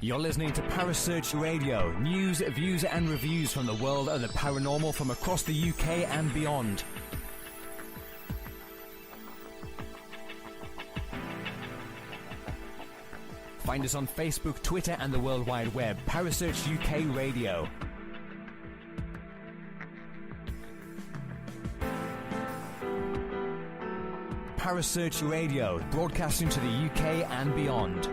You're listening to Parasearch Radio, news, views and reviews from the world of the paranormal from across the UK and beyond. Find us on Facebook, Twitter and the World Wide Web. Parasearch UK Radio. Parasearch Radio, broadcasting to the UK and beyond.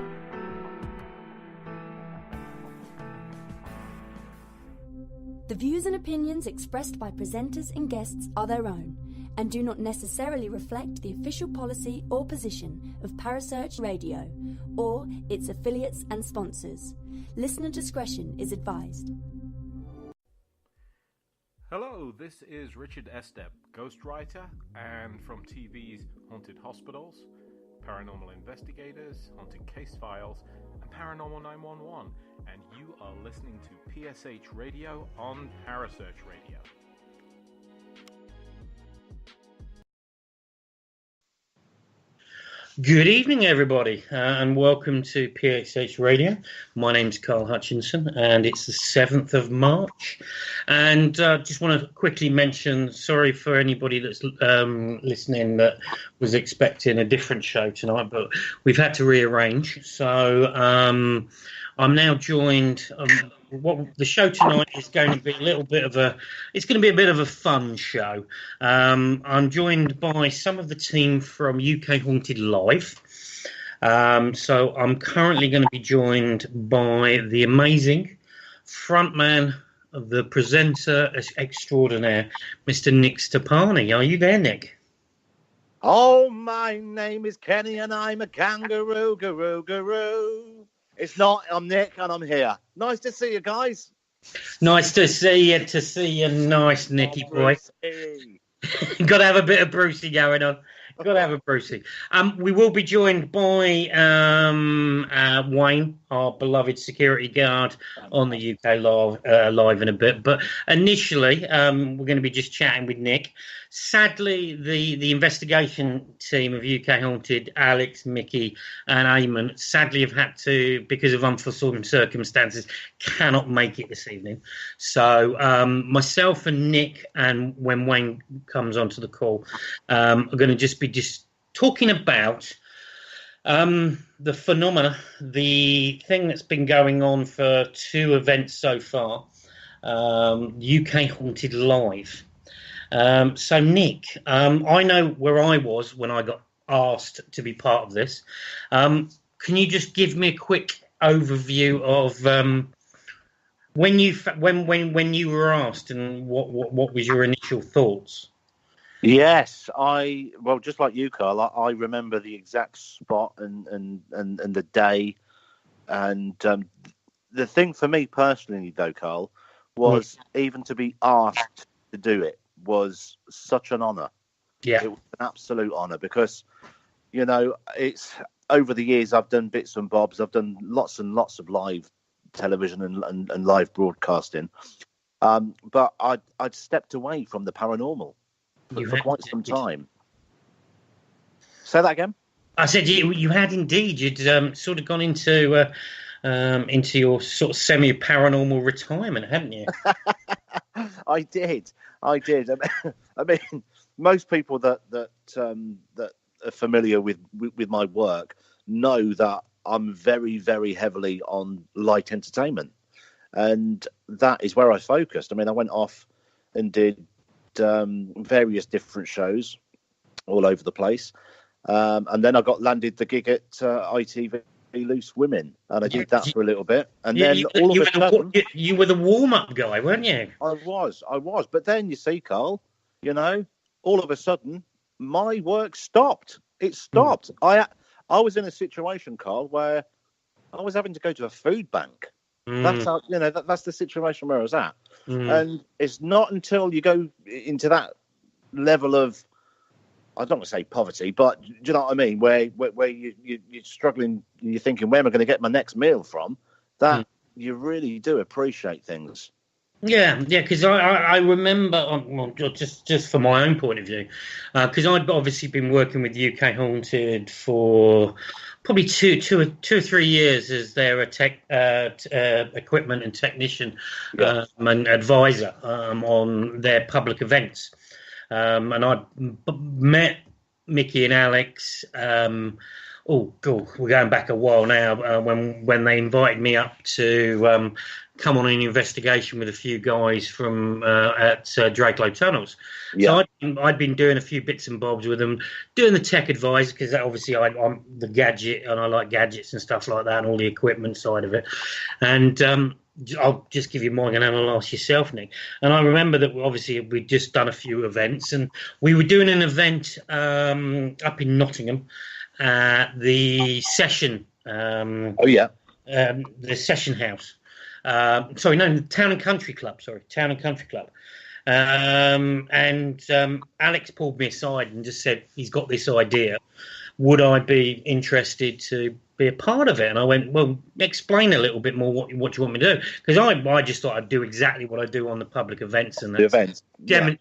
The views and opinions expressed by presenters and guests are their own and do not necessarily reflect the official policy or position of Parasearch Radio or its affiliates and sponsors. Listener discretion is advised. Hello, this is Richard Estep, ghostwriter, and from TV's Haunted Hospitals, Paranormal Investigators, Haunted Case Files, and Paranormal 911, and you are listening to PSH Radio on Parasearch Radio. Good evening, everybody, and welcome to PSH Radio. My name's Carl Hutchinson, and it's the 7th of March. And just want to quickly mention, sorry for anybody that's listening that was expecting a different show tonight, but we've had to rearrange. So I'm now joined. What the show tonight is going to be a little bit of it's going to be a bit of a fun show. I'm joined by some of the team from UK Haunted Live. So I'm currently going to be joined by the amazing frontman of the presenter extraordinaire, Mr. Nick Stepani. Are you there, Nick? Oh, my name is Kenny and I'm a kangaroo, garoo. It's not, I'm Nick and I'm here. Nice to see you guys. Nice to see you, nice Nicky boy. Got to have a bit of Brucey going on. Got to have a Brucey. We will be joined by Wayne, our beloved security guard, on the UK live in a bit. But initially, we're going to be just chatting with Nick. Sadly, the investigation team of UK Haunted, Alex, Mickey, and Eamon, sadly have had to, because of unforeseen circumstances, cannot make it this evening. So myself and Nick, and when Wayne comes onto the call, are going to just be talking about the phenomena, the thing that's been going on for 2 events so far, UK Haunted Live. So, Nick, I know where I was when I got asked to be part of this. Can you just give me a quick overview of when you were asked and what was your initial thoughts? Yes, just like you, Carl, I remember the exact spot and the day, and the thing for me personally, though, Carl, was even to be asked to do it was such an honour. Yeah, it was an absolute honour because, you know, it's over the years I've done bits and bobs. I've done lots and lots of live television and live broadcasting, but I'd stepped away from the paranormal for quite some time. Say that again. I said you had indeed. You'd sort of gone into your sort of semi-paranormal retirement, hadn't you? I did. I mean, most people that are familiar with my work know that I'm very, very heavily on light entertainment, and that is where I focused. I mean, I went off and did various different shows all over the place, and then I got landed the gig at ITV Loose Women, and I did that for a little bit, and then all of a sudden, you were the warm-up guy, weren't you? I was, but then you see, Carl, you know, all of a sudden my work stopped. It stopped. I was in a situation, Carl, where I was having to go to a food bank. That's how, you know, that's the situation where I was at. And it's not until you go into that level of, I don't want to say poverty, but do you know what I mean? Where you're struggling, you're thinking, where am I going to get my next meal from? That you really do appreciate things. Yeah, because I remember, well, just from my own point of view, because I'd obviously been working with UK Haunted for probably two or 3 years as their equipment and technician and advisor on their public events, and I met Mickey and Alex. Oh, God, we're going back a while now. When they invited me up to come on an investigation with a few guys from at Drakelow Tunnels. Yeah. So I'd been doing a few bits and bobs with them, doing the tech advisor, because obviously I'm the gadget and I like gadgets and stuff like that and all the equipment side of it. And I'll just give you mine and analyse yourself, Nick. And I remember that obviously we'd just done a few events, and we were doing an event up in Nottingham at the Session. The Session House. The Town and Country Club. And Alex pulled me aside and just said, he's got this idea. Would I be interested to be a part of it? And I went, well, explain a little bit more what you want me to do. Because I just thought I'd do exactly what I do on the public events. And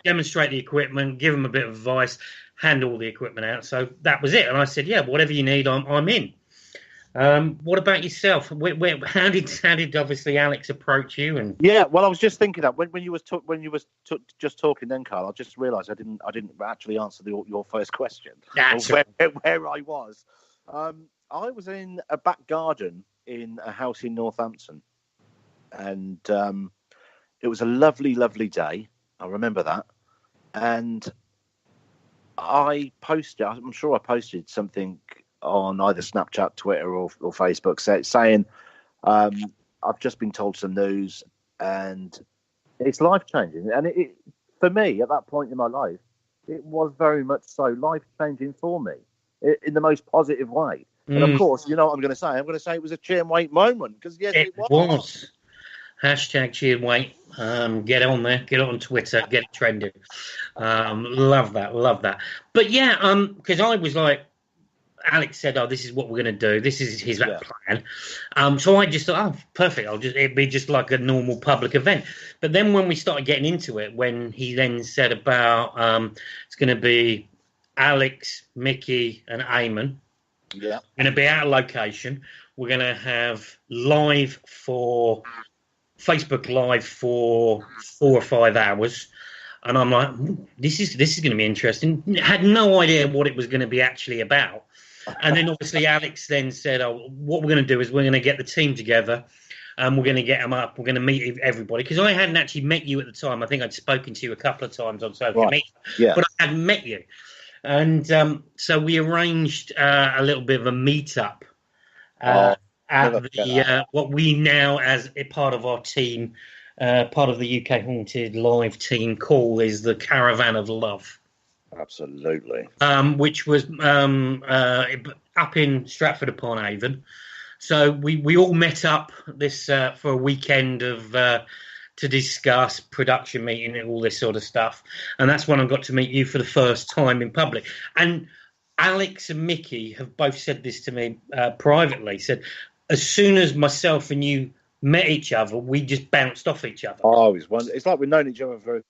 demonstrate the equipment, give them a bit of advice, hand all the equipment out. So that was it. And I said, yeah, whatever you need, I'm in. What about yourself? How did obviously Alex approach you? And I was just thinking that when you was just talking then, Carl, I just realised I didn't actually answer your first question. Where I was. I was in a back garden in a house in Northampton, and it was a lovely, lovely day. I remember that, and I'm sure I posted something on either Snapchat, Twitter, or Facebook, saying I've just been told some news, and it's life-changing. And it for me, at that point in my life, it was very much so life-changing for me, in the most positive way. And of course, you know what I'm going to say? I'm going to say it was a cheer and wait moment, because yes, it was. Hashtag cheer and wait. Get on there. Get on Twitter. Get it trending. Love that. But yeah, because I was like, Alex said, "Oh, this is what we're going to do. This is his plan." So I just thought, "Oh, perfect. It'd be just like a normal public event." But then when we started getting into it, when he then said about it's going to be Alex, Mickey, and Eamon. Yeah, going to be out of location. We're going to have Facebook Live for 4 or 5 hours. And I'm like, this is going to be interesting. Had no idea what it was going to be actually about. And then obviously Alex then said, oh, what we're going to do is we're going to get the team together and we're going to get them up. We're going to meet everybody. Because I hadn't actually met you at the time. I think I'd spoken to you a couple of times on social media. But I hadn't met you. And so we arranged a little bit of a meet-up at what we now, as a part of our team, part of the UK Haunted live team, call is the Caravan of Love. Absolutely. Which was up in Stratford-upon-Avon. So we all met up this for a weekend of to discuss production meeting and all this sort of stuff. And that's when I got to meet you for the first time in public. And Alex and Mickey have both said this to me privately. Said as soon as myself and you met each other, we just bounced off each other. Oh, it's like we've known each other for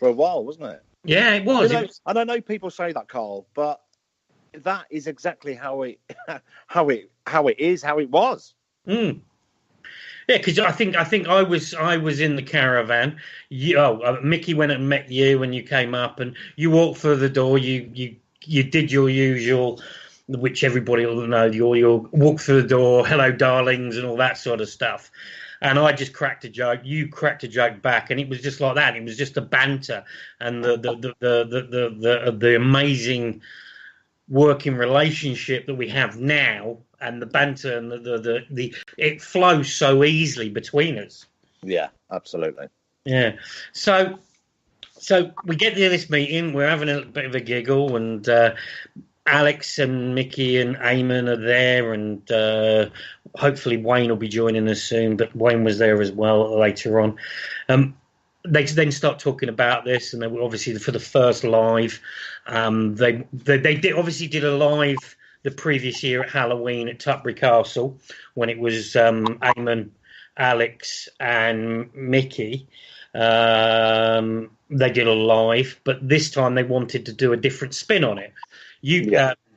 a while, wasn't it? Yeah, it was. And I know people say that, Carl, but that is exactly how it was. Mm. Yeah, because I think I was in the caravan. Mickey went and met you, and you came up, and you walked through the door. You did your usual, which everybody will know. You'll walk through the door, hello, darlings, and all that sort of stuff. And I just cracked a joke. You cracked a joke back, and it was just like that. It was just the banter and the amazing working relationship that we have now, and the banter and the it flows so easily between us. Yeah, absolutely. Yeah. So we get to this meeting. We're having a bit of a giggle, and Alex and Mickey and Eamon are there, and hopefully Wayne will be joining us soon. But Wayne was there as well later on. They then start talking about this, and they were obviously for the first live. They did a live the previous year at Halloween at Tutbury Castle when it was Eamon Alex and Mickey, they did a live, but this time they wanted to do a different spin on it.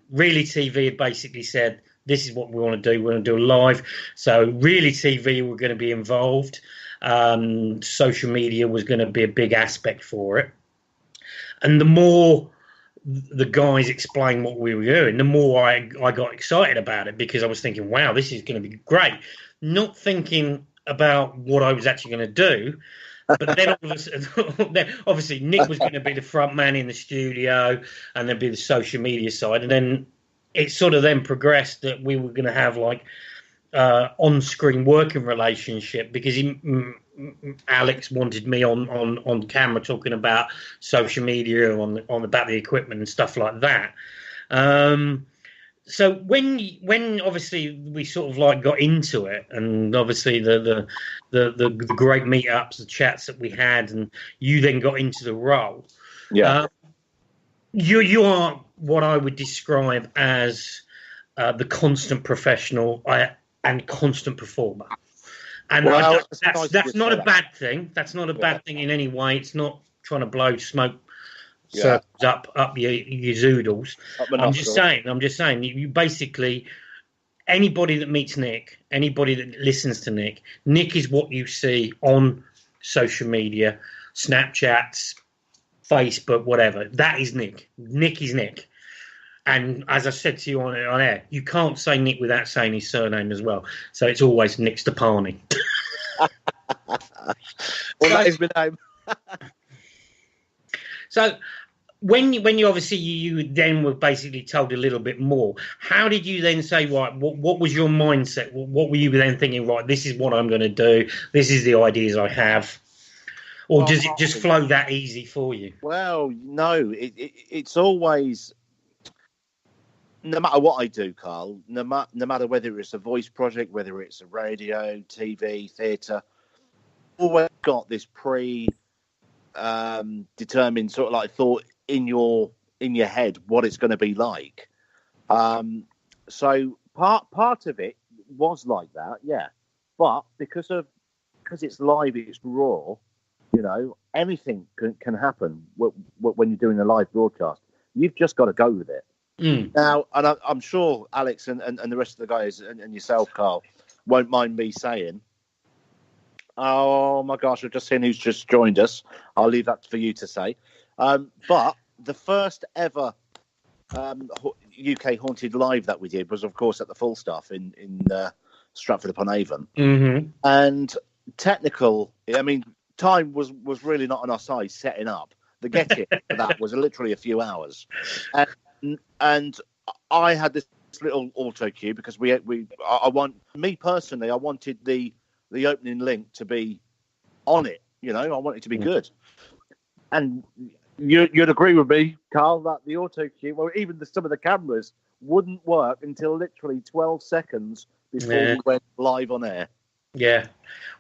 Really TV had basically said, this is what we want to do. We're going to do a live. So Really TV were going to be involved. Social media was going to be a big aspect for it. And the more the guys explained what we were doing, the more I got excited about it, because I was thinking, wow, this is going to be great. Not thinking about what I was actually going to do. But then obviously Nick was going to be the front man in the studio, and there'd be the social media side. And then it sort of then progressed that we were going to have like on-screen working relationship, because Alex wanted me on camera talking about social media, about the equipment and stuff like that. So when obviously we sort of like got into it, and obviously the great meetups, the chats that we had, and you then got into the role. You are what I would describe as the constant professional and constant performer. And that's not a bad thing. That's not a bad thing in any way. It's not trying to blow smoke circles up your zoodles. I'm just saying. You basically, anybody that meets Nick, anybody that listens to Nick is what you see on social media, Snapchats, Facebook, whatever. That is Nick. Nick is Nick. And as I said to you on air, you can't say Nick without saying his surname as well. So it's always Nick Stepani. That is my name. So when you obviously you then were basically told a little bit more, how did you then say, right, what was your mindset? What were you then thinking, right, this is what I'm going to do, this is the ideas I have? Or does it just flow that easy for you? Well, no, it's always, no matter what I do, Carl, no matter whether it's a voice project, whether it's a radio, TV, theatre, always got this determined sort of like thought in your head what it's going to be like. So part of it was like that, yeah. But because it's live, it's raw. You know, anything can happen when you're doing a live broadcast. You've just got to go with it. Now, and I'm sure Alex and the rest of the guys and yourself, Carl, won't mind me saying, oh my gosh, I've just seen who's just joined us. I'll leave that for you to say. But the first ever UK Haunted Live that we did was, of course, at the Full Staff in Stratford-upon-Avon. Mm-hmm. And time was really not on our side setting up. The get-in for that was literally a few hours. And I had this little auto cue because I wanted the opening link to be on it. You know, I want it to be good. And you'd agree with me, Carl, that the auto cue, well, even some of the cameras wouldn't work until literally 12 seconds before we went live on air. Yeah,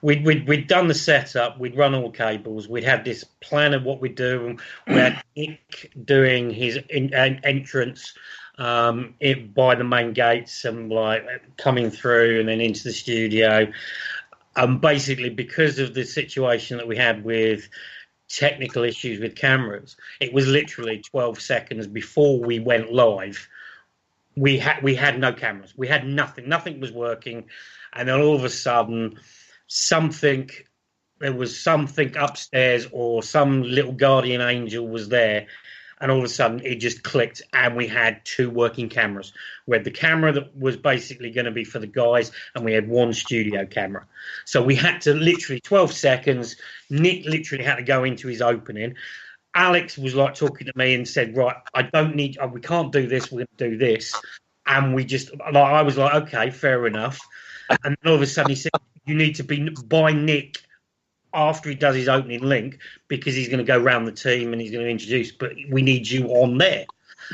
we'd done the setup. We'd run all cables. We'd had this plan of what we'd do. We had Nick doing his entrance by the main gates and like coming through and then into the studio. Basically, because of the situation that we had with technical issues with cameras, it was literally 12 seconds before we went live. We had no cameras. We had nothing. Nothing was working. And then all of a sudden, there was something upstairs or some little guardian angel was there. And all of a sudden, it just clicked and we had two working cameras. We had the camera that was basically going to be for the guys and we had one studio camera. So we had to literally 12 seconds. Nick literally had to go into his opening. Alex was like talking to me and said, right, we can't do this. We're going to do this. And I was like, okay, fair enough. And then all of a sudden he said, you need to be by Nick after he does his opening link because he's going to go around the team and he's going to introduce, but we need you on there.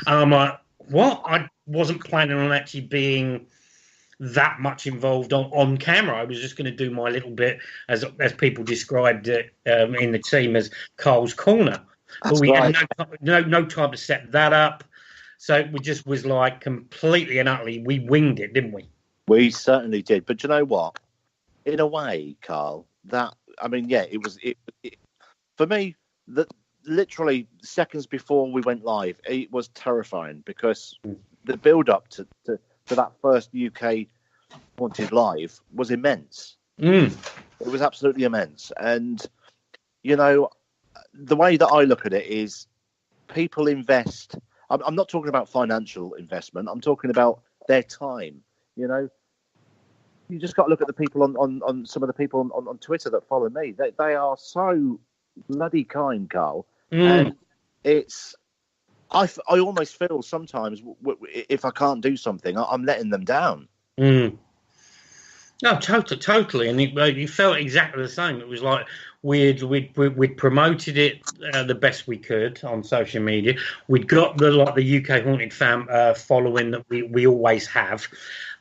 And I'm like, what? I wasn't planning on actually being that much involved on camera. I was just going to do my little bit, as people described it in the team, as Carl's Corner. But we had no time to set that up. So it just was like completely and utterly, we winged it, didn't we? We certainly did. But you know what? in a way, Carl, that, I mean, yeah, it was for me, that literally seconds before we went live, it was terrifying because the build up to that first UK Haunted Live was immense. It was absolutely immense. And, you know, the way that I look at it is people invest. I'm not talking about financial investment. I'm talking about their time. You know, you just got to look at the people on some of the people on Twitter that follow me. They are so bloody kind, Carl. And it's, I almost feel sometimes if I can't do something, I'm letting them down. No, totally. And you felt exactly the same. It was like we'd promoted it the best we could on social media. We'd got the UK Haunted following that we always have.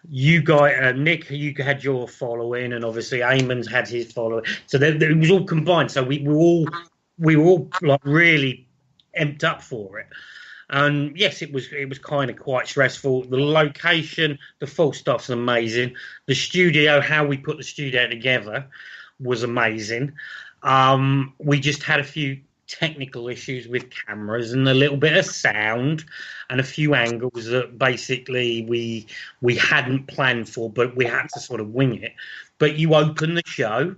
You guys, Nick, you had your following, and obviously Eamon's had his following. So it was all combined. So we were all like really amped up for it. And yes, it was kind of quite stressful. The location, the full stuff's amazing. The studio, how we put the studio together was amazing. We just had a few technical issues with cameras and a little bit of sound and a few angles that basically we hadn't planned for, but we had to sort of wing it. But you open the show.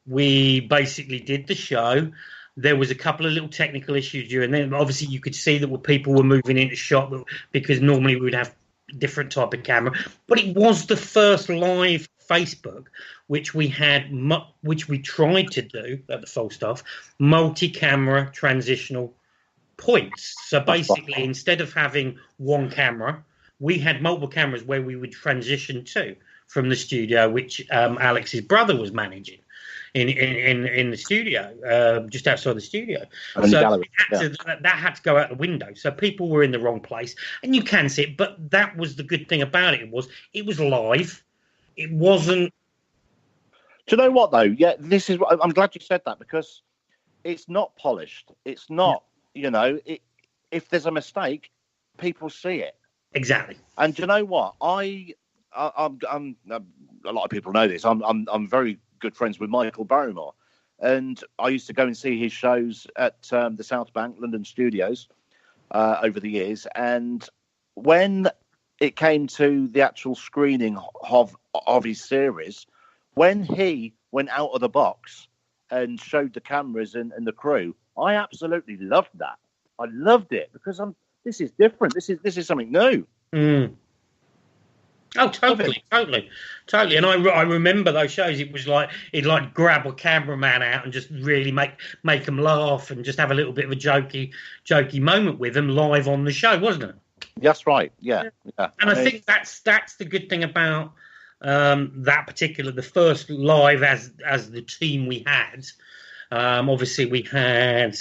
We basically did the show. There was a couple of little technical issues during then. Obviously, you could see that people were moving into shot because normally we would have different type of camera. But it was the first live Facebook, which we had, which we tried to do at the Falstaff, multi-camera transitional points. So basically, instead of having one camera, we had multiple cameras where we would transition to from the studio, which Alex's brother was managing. In the studio, just outside the studio. And so that had to go out the window. So people were in the wrong place, and you can see it. But that was the good thing about it. It was live. It wasn't. Do you know what though? Yeah, this is what I'm glad you said that, because it's not polished. It's not. You know, if there's a mistake, people see it. Exactly. And do you know what? I'm a lot of people know this. I'm very good friends with Michael Barrymore, and I used to go and see his shows at the South Bank London studios over the years. And when it came to the actual screening of his series, when he went out of the box and showed the cameras and the crew, I absolutely loved that. I loved it because this is different. This is something new. Oh, totally. And I remember those shows. It was like he'd like grab a cameraman out and just really make them laugh and just have a little bit of a jokey moment with them live on the show, wasn't it? That's right. Yeah. And I think that's the good thing about that particular, the first live as the team we had. Obviously, we had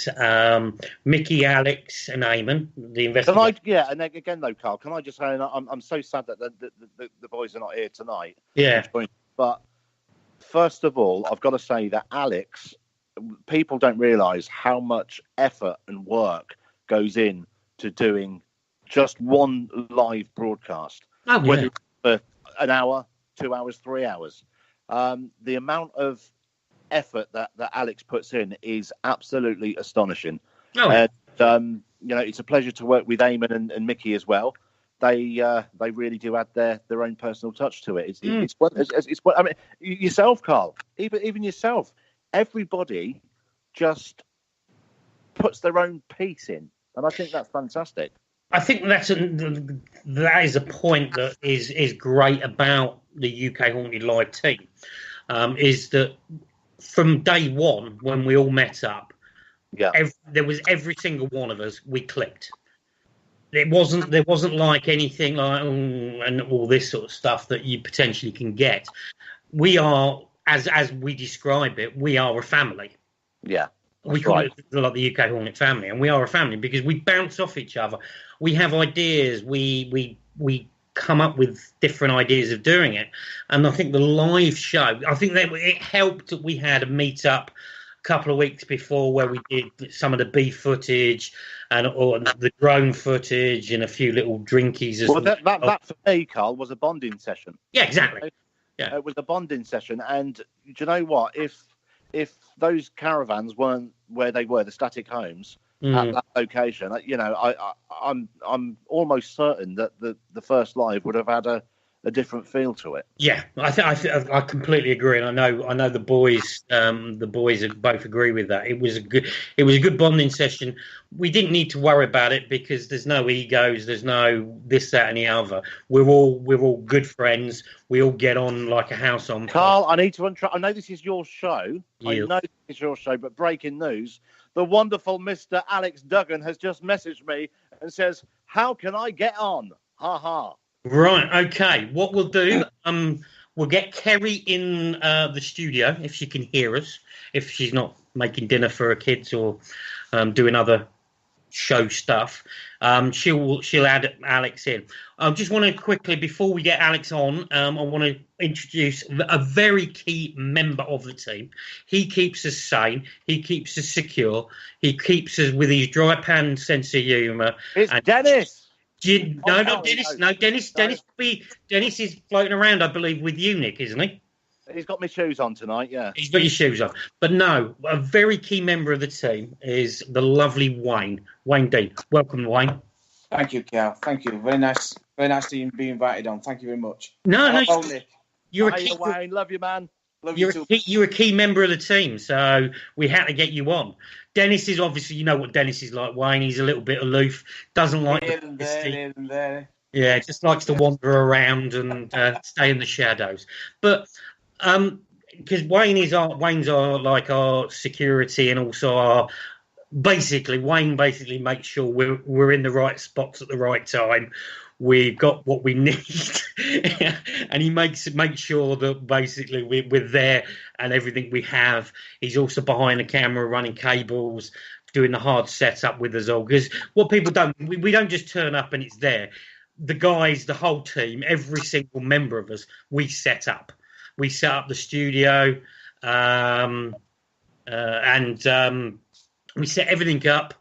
Mickey, Alex, and Eamon, the investigator. And again, though, Carl, can I just say, I'm so sad that the boys are not here tonight. Yeah. But first of all, I've got to say that Alex, people don't realise how much effort and work goes in to doing just one live broadcast. Oh, yeah. Whether it's for an hour, 2 hours, 3 hours. The amount of effort that Alex puts in is absolutely astonishing. And you know, it's a pleasure to work with Eamon and Mickey as well. They really do add their own personal touch to it. It's I mean, yourself, Carl, even yourself, everybody just puts their own piece in, and I think that's fantastic. I think that is a point that is great about the UK Haunted Live team, is that from day one, when we all met up, there was every single one of us, we clicked. There wasn't like anything like and all this sort of stuff that you potentially can get. We are, as we describe it, we are a family. Yeah. We call it like the UK Haunted family, and we are a family because we bounce off each other. We have ideas. We come up with different ideas of doing it, and I think the live show, I think that it helped that we had a meet up a couple of weeks before where we did some of the B footage or the drone footage and a few little drinkies as well. That for me, Carl, was a bonding session. Yeah, exactly. It was a bonding session, and do you know what? If those caravans weren't where they were, the static homes at that location, I'm almost certain that the first live would have had a different feel to it. Yeah, I completely agree, and I know the boys both agree with that. It was a good bonding session. We didn't need to worry about it because there's no egos, there's no this, that, and the other. We're all good friends. We all get on like a house on fire. Carl, I need to I know this is your show. Yeah. I know this is your show, but breaking news: the wonderful Mr. Alex Duggan has just messaged me and says, "How can I get on?" Ha ha. Right, okay. What we'll do, we'll get Kerry in the studio if she can hear us, if she's not making dinner for her kids or doing other show stuff. She'll add Alex in. I just want to quickly, before we get Alex on, I want to introduce a very key member of the team. He keeps us sane. He keeps us secure. He keeps us with his dry pan sense of humour. It's Dennis. Not Dennis. No, Dennis. Dennis is floating around, I believe, with you, Nick, isn't he? He's got my shoes on tonight. Yeah, he's got your shoes on. But no, a very key member of the team is the lovely Wayne Dean. Welcome, Wayne. Thank you, Cal. Thank you. Very nice to be invited on. Thank you very much. No, you're a key. Wayne, love you, man. You're a key member of the team, so we had to get you on. Dennis is obviously, you know what Dennis is like, Wayne. He's a little bit aloof, doesn't like here and there. Yeah, just likes to wander around and stay in the shadows. But because Wayne's our security and also Wayne basically makes sure we're in the right spots at the right time. We've got what we need, and he makes sure that basically we're there and everything we have. He's also behind the camera, running cables, doing the hard setup with us all. Because what people don't, we don't just turn up and it's there. The guys, the whole team, every single member of us, we set up. We set up the studio, and we set everything up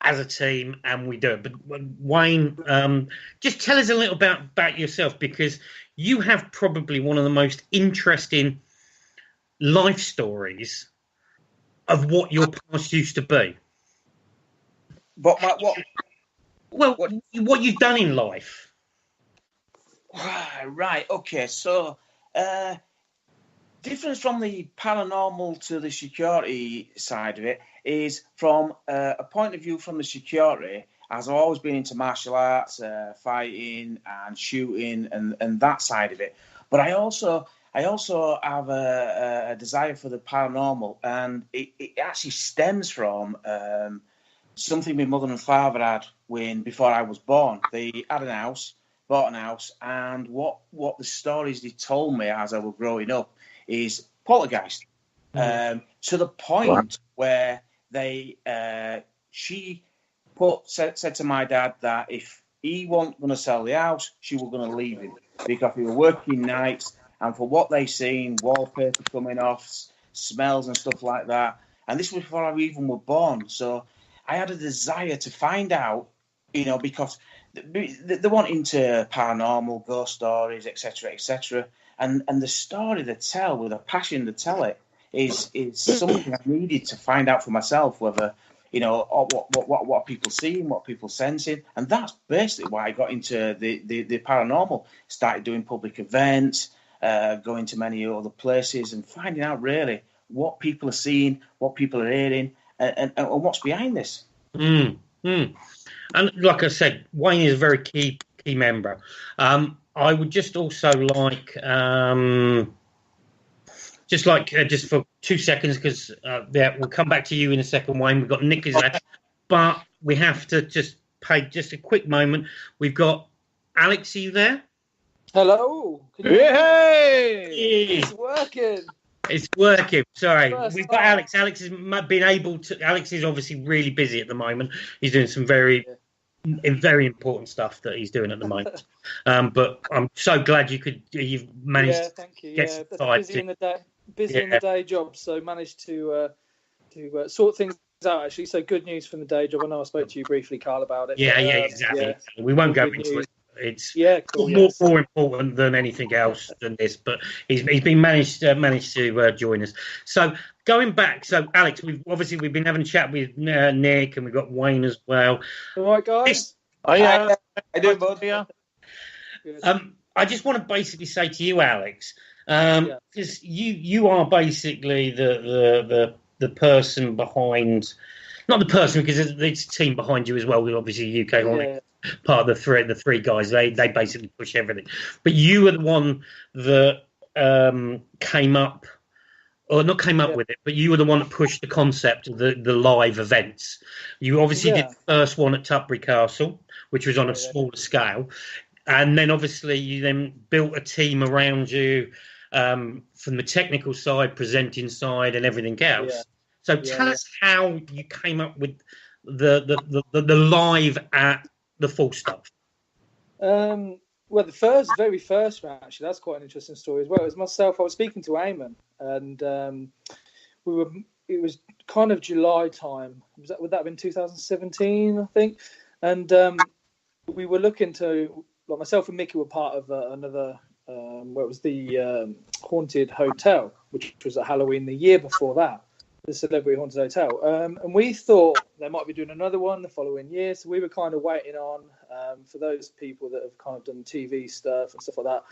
as a team, and we do it. But Wayne, just tell us a little about yourself, because you have probably one of the most interesting life stories of what your past used to be. What? Well, what you've done in life. Right. Okay. So, difference from the paranormal to the security side of it is from a point of view from the security, as I've always been into martial arts, fighting and shooting and that side of it. But I also have a desire for the paranormal, and it actually stems from something my mother and father had before I was born. They had bought an house, and what the stories they told me as I was growing up is poltergeist. To the point where she said to my dad that if he wasn't going to sell the house, she was going to leave him, because we were working nights, and for what they seen, wallpaper coming off, smells and stuff like that. And this was before I even was born. So I had a desire to find out, because they want into paranormal, ghost stories, etc., and the story they tell with a passion to tell it is something I needed to find out for myself, whether what people seeing, what people sensing, and that's basically why I got into the paranormal. Started doing public events, going to many other places, and finding out really what people are seeing, what people are hearing, and what's behind this. And like I said, Wayne is a very key member. I would just also like, just for 2 seconds, because we'll come back to you in a second, Wayne. We've got Nick is there, but we have to just pay just a quick moment. We've got Alex. Are you there? Hello. Hey! It's working. It's working. Sorry, we've got Alex. Alex has been able to. Alex is obviously really busy at the moment. He's doing some very important stuff that he's doing at the moment. But I'm so glad you've managed to get some time. Busy in the day job, so managed to sort things out, actually. So good news from the day job. I know I spoke to you briefly, Carl, about it. Yeah, exactly. We won't go into it. It's cool, more important than anything else than this. But he's been managed to join us. So going back, Alex, we've been having a chat with Nick, and we've got Wayne as well. All right, guys. I do, bud. I just want to basically say to you, Alex, because you are basically the person behind, not the person, because there's a team behind you as well. Obviously, UK Hornet, part of the three guys. They basically push everything. But you were the one that came up with it, but you were the one that pushed the concept of the live events. You obviously did the first one at Tutbury Castle, which was on a smaller scale. And then obviously you then built a team around you from the technical side, presenting side, and everything else. Yeah. So tell us how you came up with the live at the Full Stop. Well, the very first one, actually, that's quite an interesting story as well. It was myself. I was speaking to Eamon, and it was kind of July time. Would that have been 2017, I think? And we were looking to, like, myself and Mickey were part of another, where it was the Haunted Hotel, which was at Halloween the year before that, the Celebrity Haunted Hotel. And we thought they might be doing another one the following year. So we were kind of waiting on, for those people that have kind of done TV stuff and stuff like that.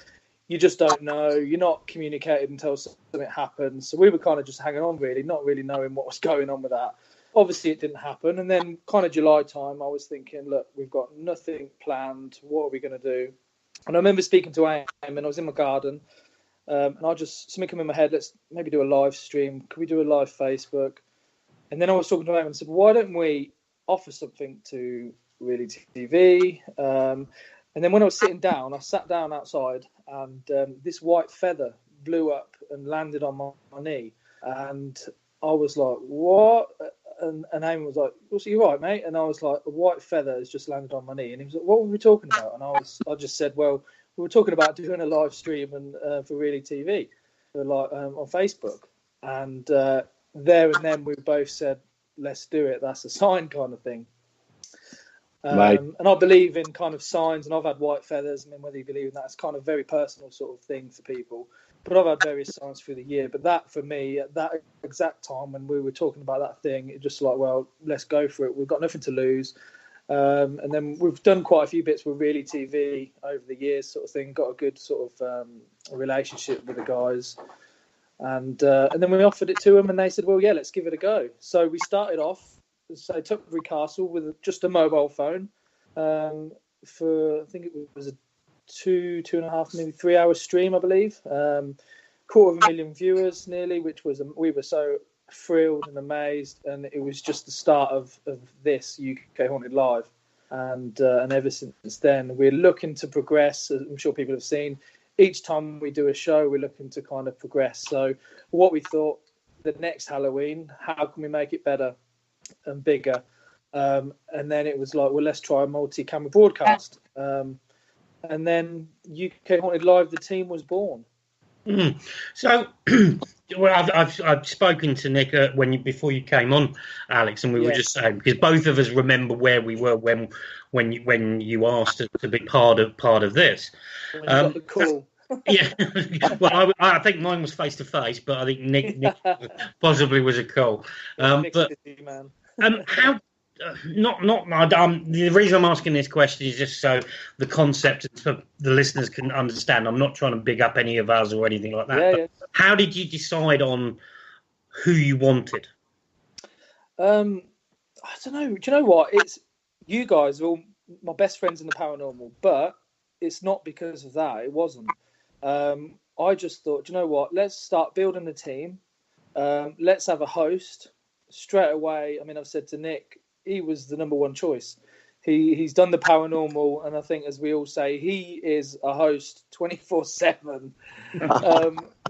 You just don't know. You're not communicated until something happens. So we were kind of just hanging on, really, not really knowing what was going on with that. Obviously, it didn't happen. And then kind of July time, I was thinking, look, we've got nothing planned. What are we going to do? And I remember speaking to Eamon, and I was in my garden. And I just, something came in my head, let's maybe do a live stream. Could we do a live Facebook? And then I was talking to Eamon and said, why don't we offer something to Really TV? And then when I was sitting down, I sat down outside, and this white feather blew up and landed on my knee. And I was like, what? And Eamon was like, "Well, so you right, mate?" And I was like, "A white feather has just landed on my knee." And he was like, "What were we talking about?" And I just said, "Well, we were talking about doing a live stream and for Really TV, on Facebook." And there and then we both said, "Let's do it. That's a sign," kind of thing. And I believe in kind of signs, and I've had white feathers. I mean, whether you believe in that, it's kind of very personal sort of thing for people. But I've had various signs through the year. But that, for me, at that exact time when we were talking about that thing, it just like, well, let's go for it. We've got nothing to lose. And then we've done quite a few bits with Really TV over the years, sort of thing. Got a good sort of relationship with the guys. And then we offered it to them, and they said, well, yeah, let's give it a go. So we started off, so Tutbury Castle with just a mobile phone for, I think it was a 2.5, maybe 3 hour stream, I believe. 250,000 viewers nearly, which was, we were so thrilled and amazed, and it was just the start of this UK Haunted Live. And ever since then, we're looking to progress, as I'm sure people have seen. Each time we do a show, we're looking to kind of progress. So what we thought, the next Halloween, how can we make it better and bigger? And then it was like, well, let's try a multi-camera broadcast. And then UK Haunted Live, the team was born. Mm. So, well, I've spoken to Nick before you came on, Alex, and we were just saying, because both of us remember where we were when you asked us to be part of this. When you got the call. Yeah, well, I think mine was face to face, but I think Nick possibly was a call. But how? The reason I'm asking this question is just so the concept, so the listeners can understand. I'm not trying to big up any of us or anything like that. Yeah. How did you decide on who you wanted? I don't know. Do you know what? It's you guys are all my best friends in the paranormal, but it's not because of that. It wasn't. I just thought, do you know what? Let's start building a team. Let's have a host straight away. I mean, I've said to Nick, he was the number one choice. He's done the paranormal, and I think, as we all say, he is a host 24/7.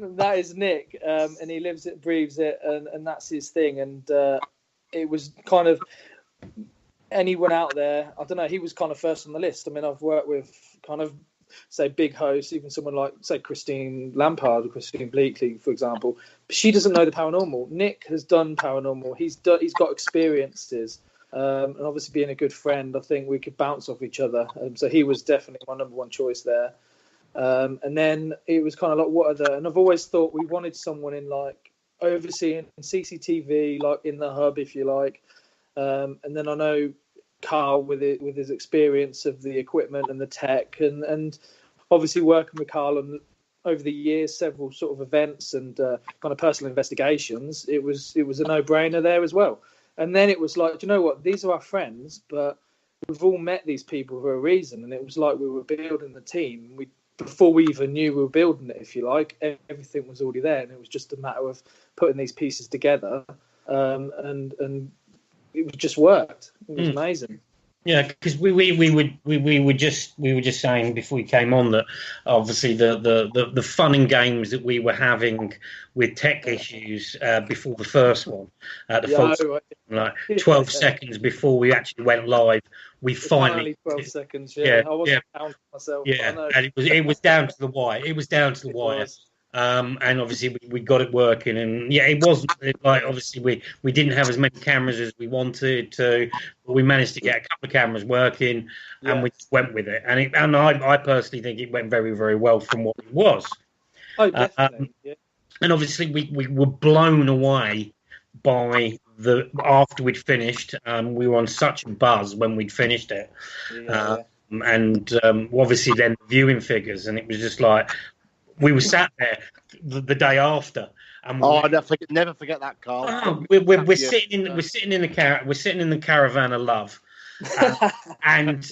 That is Nick, and he lives it, breathes it, and that's his thing. And it was kind of anyone out there. I don't know. He was kind of first on the list. I mean, I've worked with kind of, say, big hosts, even someone like, say, Christine Lampard or Christine Bleakley, for example. But she doesn't know the paranormal. Nick has done paranormal. He's got experiences. And obviously being a good friend, I think we could bounce off each other. So he was definitely my number one choice there. And then it was kind of like, what are the... And I've always thought we wanted someone in like overseeing CCTV, like in the hub, if you like. And then I know Carl with his experience of the equipment and the tech, and obviously working with Carl on over the years several sort of events and kind of personal investigations. It was a no-brainer there as well. And then it was like, you know what? These are our friends, but we've all met these people for a reason. And it was like we were building the team. Before we even knew we were building it, if you like, everything was already there, and it was just a matter of putting these pieces together. And it just worked. It was amazing. Yeah, because we were just saying before we came on that obviously the fun and games that we were having with tech issues before the first one, like 12 seconds before we actually went live, we finally 12 seconds. I wasn't counting myself. Yeah, and it was down to the wire. It was down to the wire. And obviously we got it working, and it wasn't like obviously we didn't have as many cameras as we wanted to, but we managed to get a couple of cameras working, and we just went with it. And I personally think it went very, very well from what it was. Oh, definitely. And obviously we were blown away by after we'd finished. We were on such a buzz when we'd finished it, and obviously then the viewing figures, and it was just like. We were sat there the day after, and I'll never forget that, Carl. We're sitting in the caravan of love, and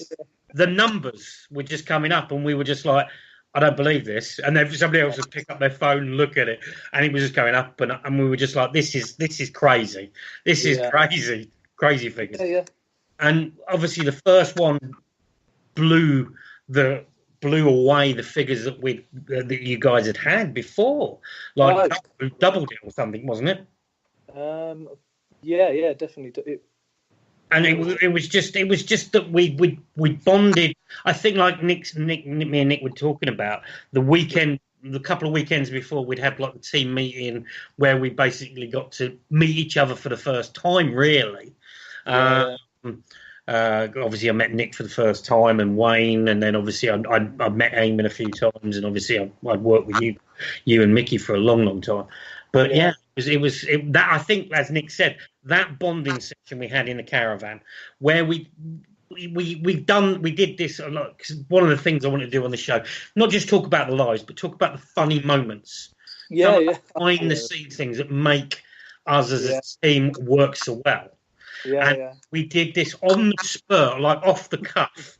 the numbers were just coming up, and we were just like, I don't believe this. And then somebody else would pick up their phone and look at it, and it was just going up, and we were just like, this is crazy. This is crazy figures. Yeah. And obviously the first one blew away the figures that you guys had before, like doubled it or something, wasn't it? Yeah, definitely. And it was just that we bonded. I think like me and Nick were talking about the couple of weekends before, we'd had like the team meeting where we basically got to meet each other for the first time, really. Obviously I met Nick for the first time, and Wayne, and then obviously I met Eamon a few times, and obviously I'd worked with you and Mickey for a long time. But it was that, I think, as Nick said, that bonding session we had in the caravan where we did this a lot, because one of the things I want to do on the show, not just talk about the lives, but talk about the funny moments, behind the scenes things that make us as a team work so well. We did this on the spur, like off the cuff.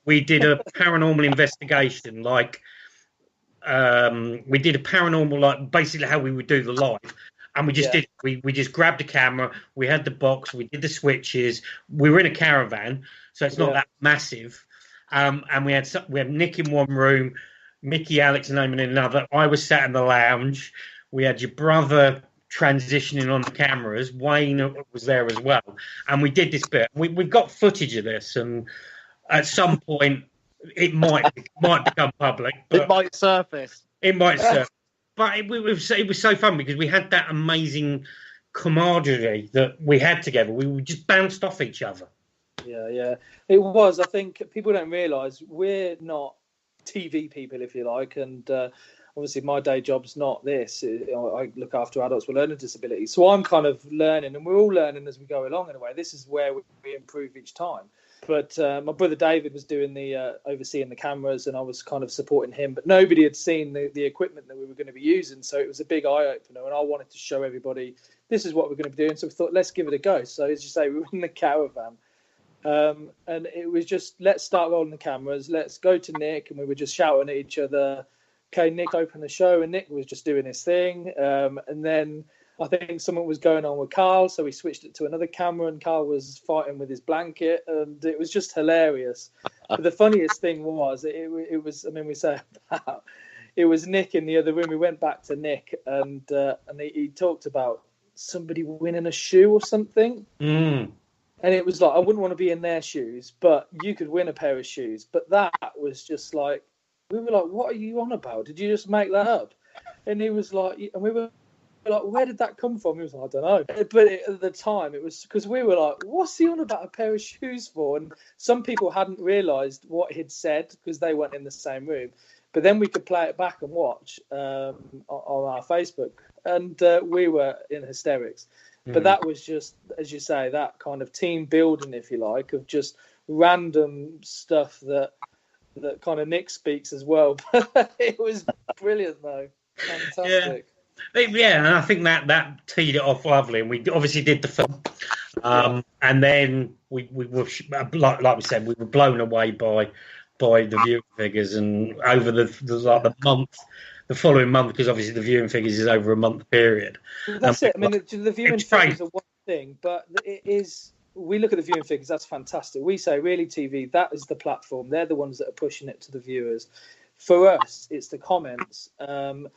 We did a paranormal investigation, like we did a paranormal, like basically how we would do the live, and we just did. We just grabbed a camera. We had the box. We did the switches. We were in a caravan, so it's not that massive. And we had Nick in one room, Mickey, Alex, and Eamon in another. I was sat in the lounge. We had your brother transitioning on the cameras. Wayne was there as well, and we did this bit. We've got footage of this, and at some point it might become public. But it might surface. But it was so fun because we had that amazing camaraderie that we had together. We just bounced off each other. Yeah. It was. I think people don't realise we're not TV people, if you like, and obviously my day job's not this. I look after adults with learning disabilities. So I'm kind of learning, and we're all learning as we go along in a way. This is where we improve each time. But my brother David was doing the overseeing the cameras, and I was kind of supporting him. But nobody had seen the equipment that we were going to be using. So it was a big eye-opener, and I wanted to show everybody this is what we're going to be doing. So we thought, let's give it a go. So as you say, we were in the caravan. And it was just, let's start rolling the cameras. Let's go to Nick. And we were just shouting at each other. Okay, Nick, open the show. And Nick was just doing his thing. And then I think something was going on with Carl. So we switched it to another camera, and Carl was fighting with his blanket. And it was just hilarious. But the funniest thing was, it was, I mean, we say about, it was Nick in the other room. We went back to Nick, and he talked about somebody winning a shoe or something. And it was like, I wouldn't want to be in their shoes, but you could win a pair of shoes. But that was just like, we were like, what are you on about? Did you just make that up? And he was like, and we were like, where did that come from? He was like, I don't know. But at the time, it was because we were like, what's he on about a pair of shoes for? And some people hadn't realised what he'd said because they weren't in the same room. But then we could play it back and watch on our Facebook. And we were in hysterics. But that was just, as you say, that kind of team building, if you like, of just random stuff that kind of Nick speaks as well. It was brilliant, though. Fantastic. Yeah, and I think that teed it off lovely. And we obviously did the film. And then we were, like we said, we were blown away by the viewing figures. And over the month, the following month, because obviously the viewing figures is over a month period. That's it. I mean, the viewing figures are one thing, but it is. We look at the viewing figures. That's fantastic. We say, really, TV. That is the platform. They're the ones that are pushing it to the viewers. For us, it's the comments, and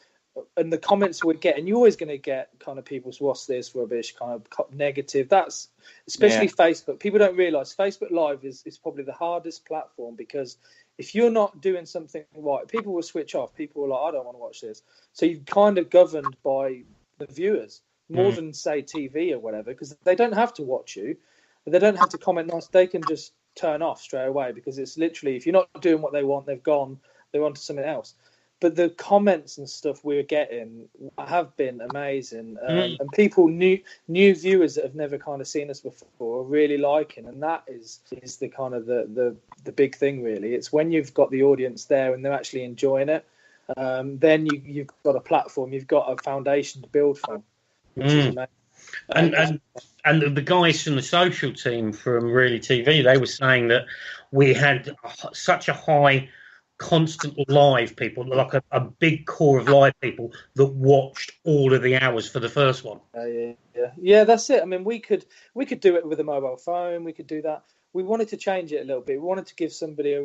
the comments we get. And you're always going to get kind of people's "what's this rubbish," kind of negative. That's especially Facebook. People don't realise Facebook Live is probably the hardest platform because if you're not doing something right, people will switch off. People are like, I don't want to watch this. So you're kind of governed by the viewers more than, say, TV or whatever, because they don't have to watch you. They don't have to comment nice. They can just turn off straight away because it's literally, if you're not doing what they want, they've gone. They're on to something else. But the comments and stuff we're getting have been amazing. And people, new viewers that have never kind of seen us before, are really liking. And that is the kind of the big thing, really. It's when you've got the audience there and they're actually enjoying it, then you've got a platform, you've got a foundation to build from, which is amazing. And the guys from the social team from Really TV, they were saying that we had such a high constant live people, like a big core of live people that watched all of the hours for the first one. Yeah, that's it. I mean, we could do it with a mobile phone. We could do that. We wanted to change it a little bit. We wanted to give somebody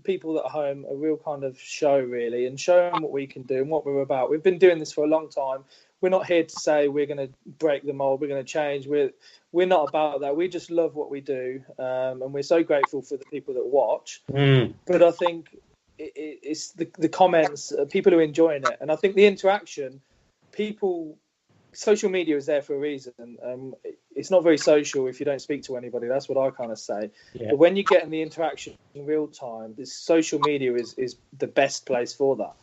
people at home a real kind of show, really, and show them what we can do and what we're about. We've been doing this for a long time. We're not here to say we're going to break the mold, we're going to change. We're not about that. We just love what we do, and we're so grateful for the people that watch. But I think it's the comments, people who are enjoying it, and I think the interaction. Social media is there for a reason. It's not very social if you don't speak to anybody. That's what I kind of say. But when you get in the interaction in real time, this social media is the best place for that.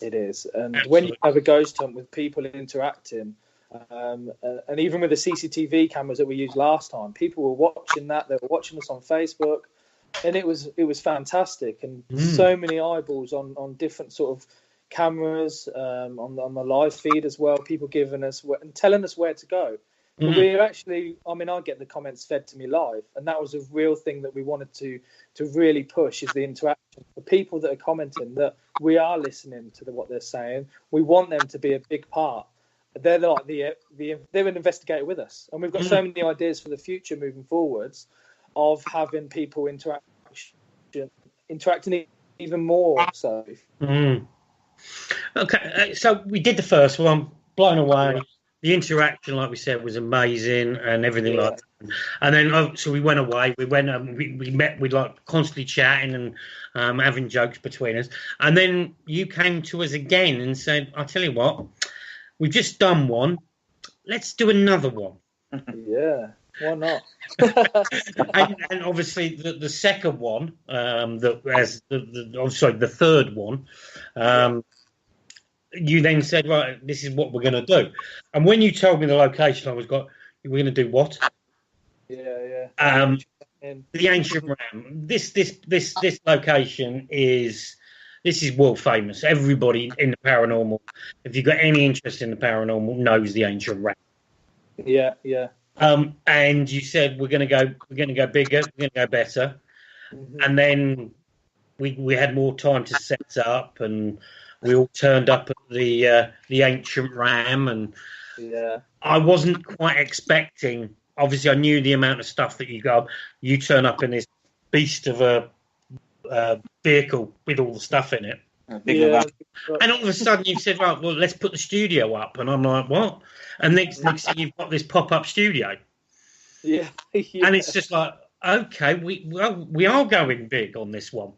It is. And Absolutely. When you have a ghost hunt with people interacting, and even with the CCTV cameras that we used last time, people were watching that. They were watching us on Facebook, and it was fantastic. And so many eyeballs on different sort of cameras, on the live feed as well. People giving us and telling us where to go. But we're actually, I get the comments fed to me live, and that was a real thing that we wanted to really push, is the interaction. The people that are commenting, that we are listening to what they're saying. We want them to be a big part. They're like they're an investigator with us, and we've got so many ideas for the future moving forwards of having people interacting even more. So, okay, so we did the first one, blown away. The interaction, like we said, was amazing and everything like that. And then, so we went away. We went, we met, we like constantly chatting and having jokes between us. And then you came to us again and said, "I'll tell you what, we've just done one. Let's do another one." Yeah, why not? and obviously the second one, the third one. You then said, right, this is what we're going to do. And when you told me the location, I was we're going to do what? Yeah. The Ancient Ram. This location is world famous. Everybody in the paranormal, if you've got any interest in the paranormal, knows the Ancient Ram. Yeah. And you said we're going to go bigger, we're going to go better. And then we had more time to set up, and we all turned up at the Ancient Ram, and I wasn't quite expecting. Obviously, I knew the amount of stuff that you turn up in this beast of a vehicle with all the stuff in it. And all of a sudden, you said, "Right, well, let's put the studio up," and I'm like, "What?" And next thing you've got this pop-up studio. Yeah. And it's just like, okay, we are going big on this one.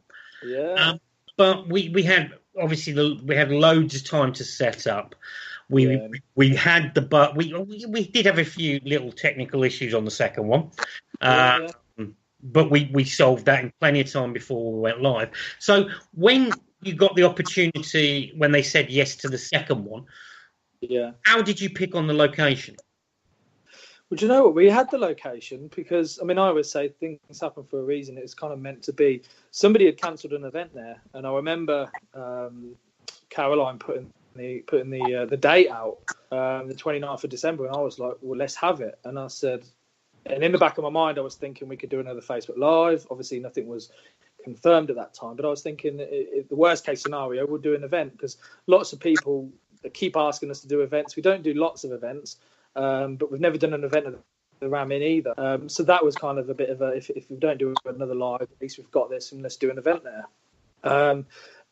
Yeah. But we had. Obviously, we had loads of time to set up. We had but we did have a few little technical issues on the second one. But we solved that in plenty of time before we went live. So when you got the opportunity, when they said yes to the second one, how did you pick on the location? Well, do you know what? We had the location because, I mean, I always say things happen for a reason. It's kind of meant to be. Somebody had cancelled an event there, and I remember Caroline putting the date out, the 29th of December, and I was like, well, let's have it. And I said, and in the back of my mind, I was thinking we could do another Facebook Live. Obviously, nothing was confirmed at that time, but I was thinking the worst case scenario, we'll do an event because lots of people keep asking us to do events. We don't do lots of events, but we've never done an event at the Ram Inn either. So that was kind of a bit of a, if we don't do another live, at least we've got this and let's do an event there.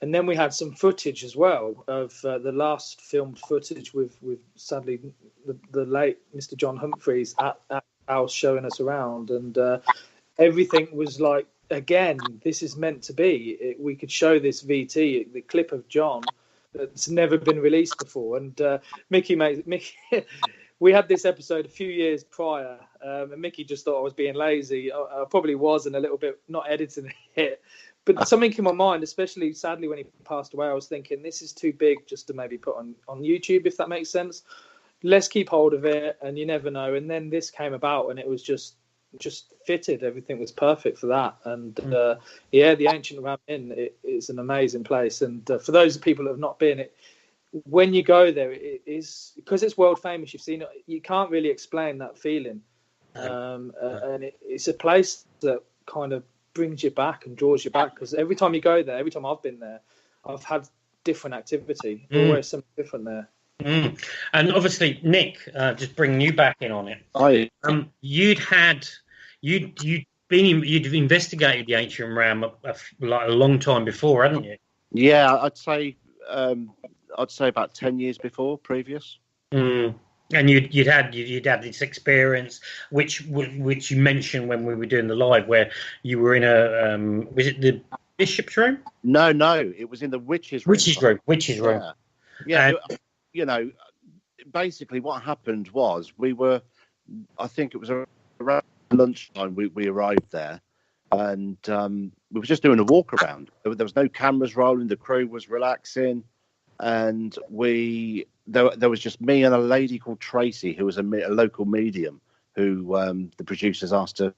And then we had some footage as well of the last filmed footage with sadly the late Mr. John Humphreys at house showing us around, and everything was like, again, this is meant to be. We could show this VT, the clip of John that's never been released before. And Mickey, we had this episode a few years prior, and Mickey just thought I was being lazy. I probably was, and a little bit not editing it. But something in my mind, especially sadly when he passed away, I was thinking this is too big just to maybe put on YouTube, if that makes sense. Let's keep hold of it, and you never know. And then this came about, and it was just fitted. Everything was perfect for that. And the Ancient Ram Inn, it's an amazing place. And for those people that have not been, when you go there, it is, because it's world famous. You've seen it. You can't really explain that feeling, and it's a place that kind of brings you back and draws you back. Because every time you go there, every time I've been there, I've had different activity. Always something different there. And obviously, Nick, just bringing you back in on it. You'd investigated the Ancient Ram a long time before, hadn't you? Yeah, I'd say about 10 years before, previous. And you'd had this experience, which you mentioned when we were doing the live, where you were in a was it the Bishop's room? No, it was in the Witch's room. Witch's room. Yeah. You know, basically what happened was I think it was around lunchtime we arrived there, and we were just doing a walk around. There was no cameras rolling, the crew was relaxing, and there was just me and a lady called Tracy, who was a local medium, who the producers asked to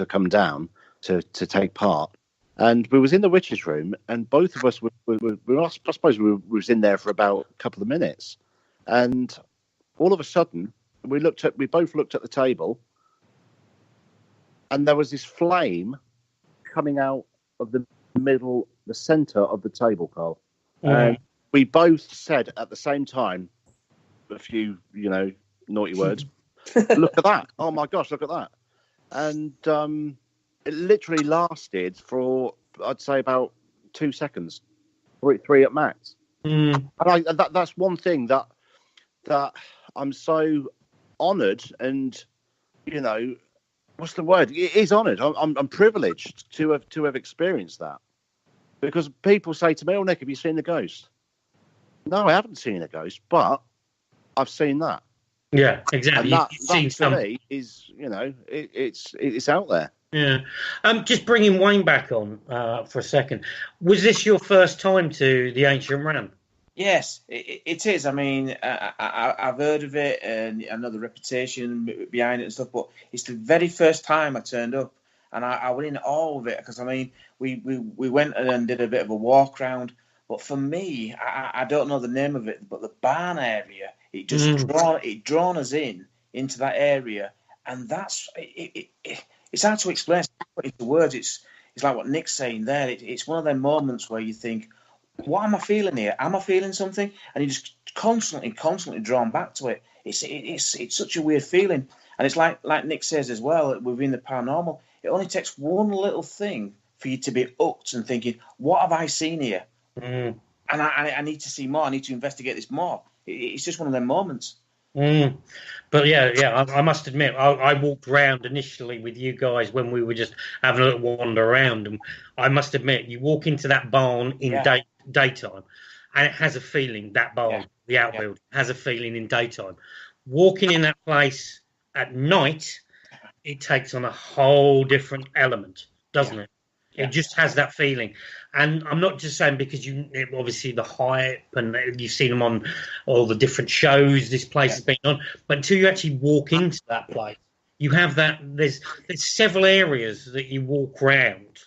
come down to take part. And we was in the Witch's room, and both of us I suppose we was in there for about a couple of minutes, and all of a sudden we both looked at the table, and there was this flame coming out of the center of the table, Carl. And we both said at the same time a few, naughty words. Look at that! Oh my gosh, look at that! And it literally lasted for, I'd say, about 2 seconds, 3 at max. And that's one thing that I'm so honoured, and what's the word? It is honoured. I'm privileged to have experienced that, because people say to me, "Oh, Nick, have you seen the ghost?" No, I haven't seen a ghost, but I've seen that. Yeah, exactly. And that for me is, it's out there. Yeah. Just bringing Wayne back on for a second. Was this your first time to the Ancient Ram? Yes, it is. I mean, I've heard of it, and I know the reputation behind it and stuff, but it's the very first time I turned up, and I went in all of it, because, I mean, we went and did a bit of a walk around, but for me, I don't know the name of it, but the barn area, it just drawn us into that area, and that's it's hard to explain. Put into words, it's like what Nick's saying there. It's one of them moments where you think, what am I feeling here? Am I feeling something? And you're just constantly drawn back to it. It's such a weird feeling, and it's like Nick says as well, within the paranormal, it only takes one little thing for you to be hooked and thinking, what have I seen here? And I need to see more. I need to investigate this more. It's just one of them moments. But yeah, I must admit, I walked around initially with you guys when we were just having a little wander around, and I must admit, you walk into that barn in daytime, and it has a feeling, that barn. the outbuilding, has a feeling in daytime. Walking in that place at night, it takes on a whole different element, doesn't it? It just has that feeling. And I'm not just saying because obviously the hype and you've seen them on all the different shows this place has been on, but until you actually walk into that place, you have that. There's several areas that you walk round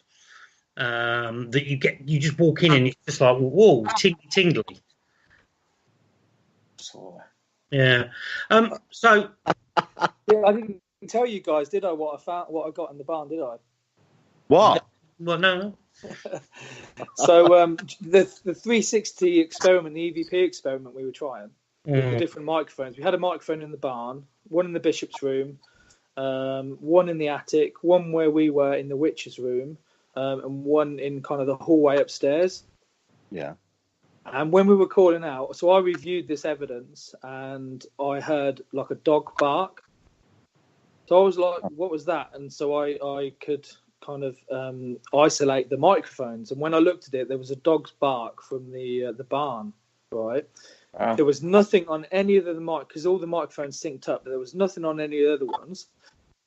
that you just walk in and it's just like whoa, tingly. Yeah. So I didn't tell you guys, did I? What I got in the barn, did I? What? Well, no. So the 360 experiment, the EVP experiment we were trying, with the different microphones. We had a microphone in the barn, one in the bishop's room, one in the attic, one where we were in the witch's room, and one in kind of the hallway upstairs. Yeah. And when we were calling out, so I reviewed this evidence and I heard like a dog bark. So I was like, what was that? And so I could kind of isolate the microphones. And when I looked at it, there was a dog's bark from the barn, right? Wow. There was nothing on any of the mic, because all the microphones synced up, but there was nothing on any of the other ones.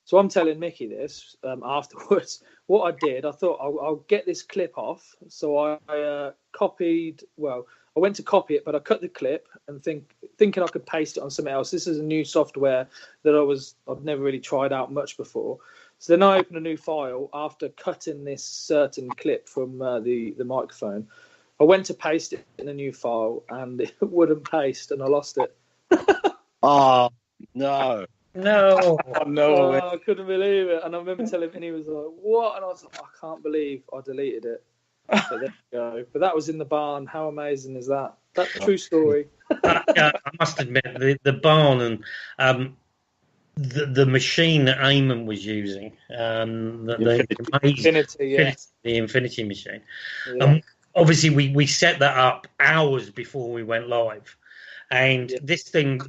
So I'm telling Mickey this afterwards. What I did, I thought I'll get this clip off. So I copied, well, I went to copy it, but I cut the clip and thinking I could paste it on something else. This is a new software that I've never really tried out much before. So then I opened a new file after cutting this certain clip from the microphone. I went to paste it in a new file and it wouldn't paste and I lost it. Oh, no. No. Oh, no. I couldn't believe it. And I remember telling him, and he was like, what? And I was like, I can't believe I deleted it. But there you go. But that was in the barn. How amazing is that? That's a true story. I must admit, the barn and the machine that Eamon was using, the Infinity machine. Yeah. Obviously, we set that up hours before we went live. And this thing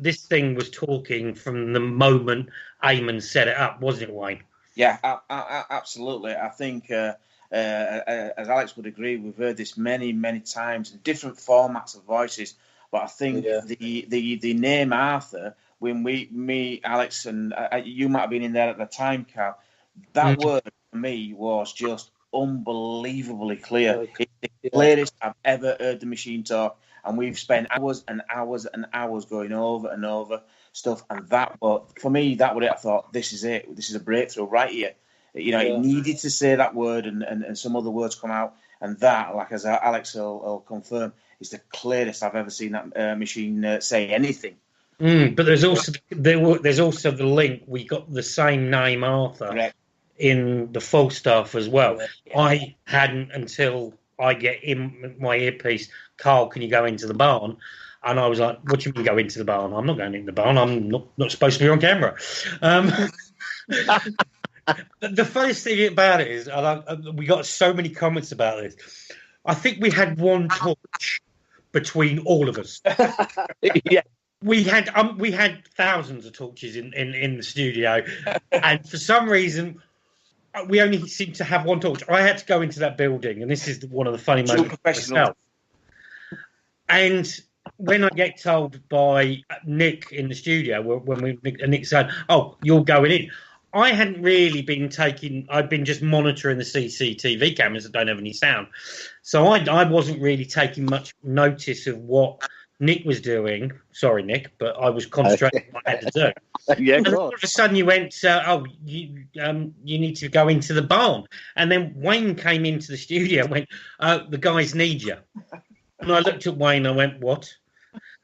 was talking from the moment Eamon set it up, wasn't it, Wayne? Yeah, absolutely. I think, as Alex would agree, we've heard this many, many times in different formats of voices. But I think the name Arthur, when me, Alex, and you might have been in there at the time, Carl, that word for me was just unbelievably clear. It's the clearest I've ever heard the machine talk. And we've spent hours and hours and hours going over and over stuff. And for me, that was it. I thought, this is it. This is a breakthrough right here. You know, it needed to say that word and some other words come out. And that, like as Alex will confirm, is the clearest I've ever seen that machine say anything. But there's also the link. We got the same name, Arthur, in the Falstaff as well. Yeah. I hadn't until I get in my earpiece. Carl, can you go into the barn? And I was like, what do you mean go into the barn? I'm not going into the barn. I'm not supposed to be on camera. The funniest thing about it is, we got so many comments about this. I think we had one torch between all of us. Yeah. We had thousands of torches in the studio, and for some reason, we only seemed to have one torch. I had to go into that building, and this is one of the funny moments myself. And when I get told by Nick in the studio, when Nick said, "Oh, you're going in," I hadn't really been I'd been just monitoring the CCTV cameras that don't have any sound, so I wasn't really taking much notice of what Nick was doing. Sorry, Nick, but I was concentrating on what I had to do. Yeah, and all of a sudden you went, you need to go into the barn. And then Wayne came into the studio and went, the guys need you. And I looked at Wayne and I went, what?